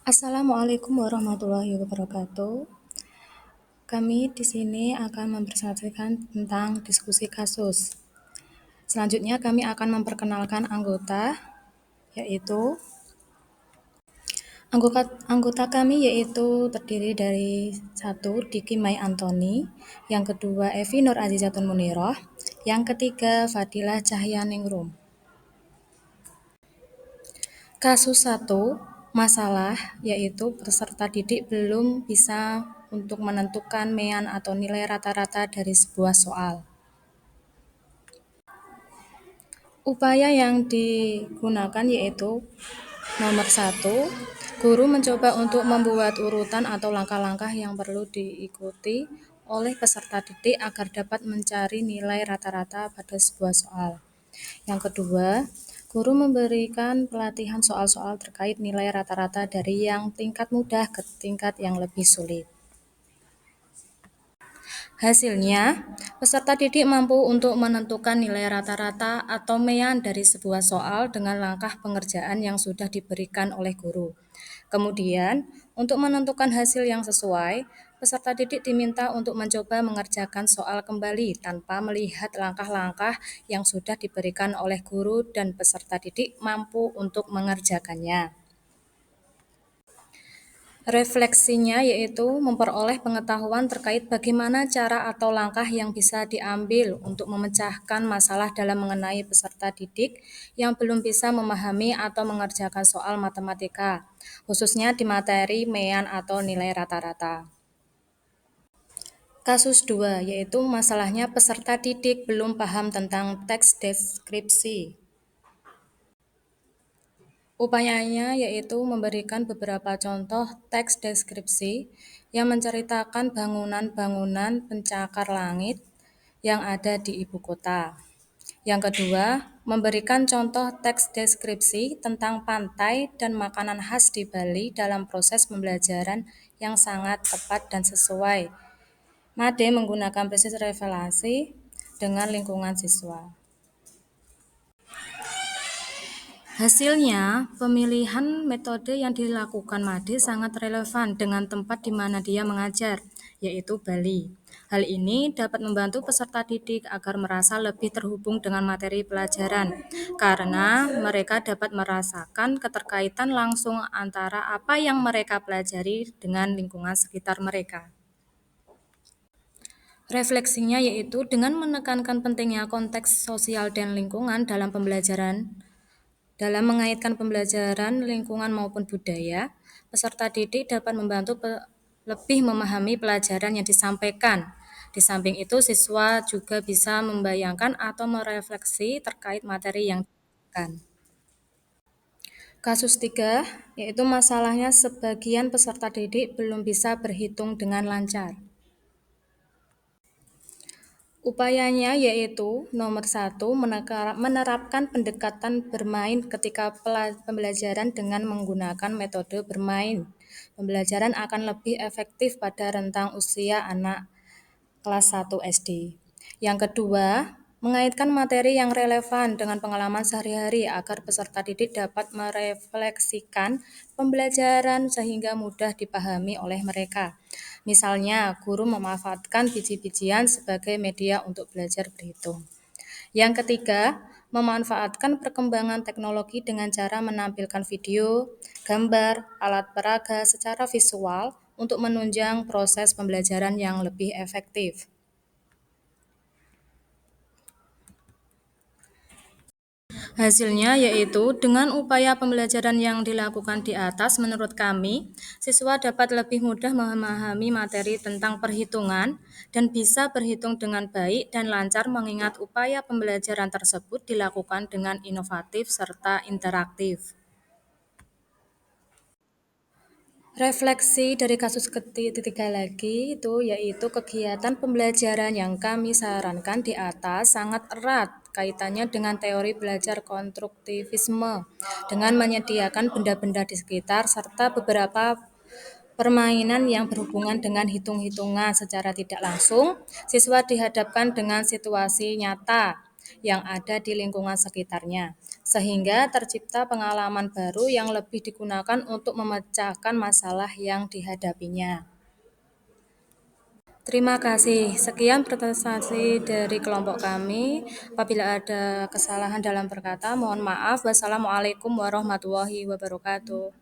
Assalamualaikum warahmatullahi wabarakatuh. Kami di sini akan mempresentasikan tentang diskusi kasus. Selanjutnya kami akan memperkenalkan anggota, yaitu anggota kami yaitu terdiri dari satu Diki Mai Antoni, yang kedua Evi Nur Azizatun Muniroh, yang ketiga Fadilah Cahyaningrum. Kasus 1, masalah yaitu peserta didik belum bisa untuk menentukan mean atau nilai rata-rata dari sebuah soal. Upaya yang digunakan yaitu nomor 1, guru mencoba untuk membuat urutan atau langkah-langkah yang perlu diikuti oleh peserta didik agar dapat mencari nilai rata-rata pada sebuah soal. Yang kedua, guru memberikan pelatihan soal-soal terkait nilai rata-rata dari yang tingkat mudah ke tingkat yang lebih sulit. Hasilnya, peserta didik mampu untuk menentukan nilai rata-rata atau mean dari sebuah soal dengan langkah pengerjaan yang sudah diberikan oleh guru. Kemudian, untuk menentukan hasil yang sesuai, peserta didik diminta untuk mencoba mengerjakan soal kembali tanpa melihat langkah-langkah yang sudah diberikan oleh guru dan peserta didik mampu untuk mengerjakannya. Refleksinya yaitu memperoleh pengetahuan terkait bagaimana cara atau langkah yang bisa diambil untuk memecahkan masalah dalam mengenai peserta didik yang belum bisa memahami atau mengerjakan soal matematika, khususnya di materi mean atau nilai rata-rata. Kasus 2, yaitu masalahnya peserta didik belum paham tentang teks deskripsi. Upayanya yaitu memberikan beberapa contoh teks deskripsi yang menceritakan bangunan-bangunan pencakar langit yang ada di ibu kota. Yang kedua, memberikan contoh teks deskripsi tentang pantai dan makanan khas di Bali dalam proses pembelajaran yang sangat tepat dan sesuai. Made menggunakan proses revelasi dengan lingkungan siswa. Hasilnya, pemilihan metode yang dilakukan Made sangat relevan dengan tempat di mana dia mengajar, yaitu Bali. Hal ini dapat membantu peserta didik agar merasa lebih terhubung dengan materi pelajaran, karena mereka dapat merasakan keterkaitan langsung antara apa yang mereka pelajari dengan lingkungan sekitar mereka. Refleksinya yaitu dengan menekankan pentingnya konteks sosial dan lingkungan dalam pembelajaran. Dalam mengaitkan pembelajaran lingkungan maupun budaya, peserta didik dapat membantu lebih memahami pelajaran yang disampaikan. Di samping itu, siswa juga bisa membayangkan atau merefleksi terkait materi yang diberikan. Kasus 3, yaitu masalahnya sebagian peserta didik belum bisa berhitung dengan lancar. Upayanya yaitu nomor 1, menerapkan pendekatan bermain ketika pembelajaran dengan menggunakan metode bermain. Pembelajaran akan lebih efektif pada rentang usia anak kelas 1 SD. Yang kedua, mengaitkan materi yang relevan dengan pengalaman sehari-hari agar peserta didik dapat merefleksikan pembelajaran sehingga mudah dipahami oleh mereka. Misalnya, guru memanfaatkan biji-bijian sebagai media untuk belajar berhitung. Yang ketiga, memanfaatkan perkembangan teknologi dengan cara menampilkan video, gambar, alat peraga secara visual untuk menunjang proses pembelajaran yang lebih efektif. Hasilnya yaitu dengan upaya pembelajaran yang dilakukan di atas, menurut kami, siswa dapat lebih mudah memahami materi tentang perhitungan dan bisa berhitung dengan baik dan lancar mengingat upaya pembelajaran tersebut dilakukan dengan inovatif serta interaktif. Refleksi dari kasus ketiga lagi itu yaitu kegiatan pembelajaran yang kami sarankan di atas sangat erat kaitannya dengan teori belajar konstruktivisme dengan menyediakan benda-benda di sekitar serta beberapa permainan yang berhubungan dengan hitung-hitungan secara tidak langsung. Siswa dihadapkan dengan situasi nyata yang ada di lingkungan sekitarnya, sehingga tercipta pengalaman baru yang lebih digunakan untuk memecahkan masalah yang dihadapinya. Terima kasih. Sekian presentasi dari kelompok kami. Apabila ada kesalahan dalam berkata, mohon maaf. Wassalamualaikum warahmatullahi wabarakatuh.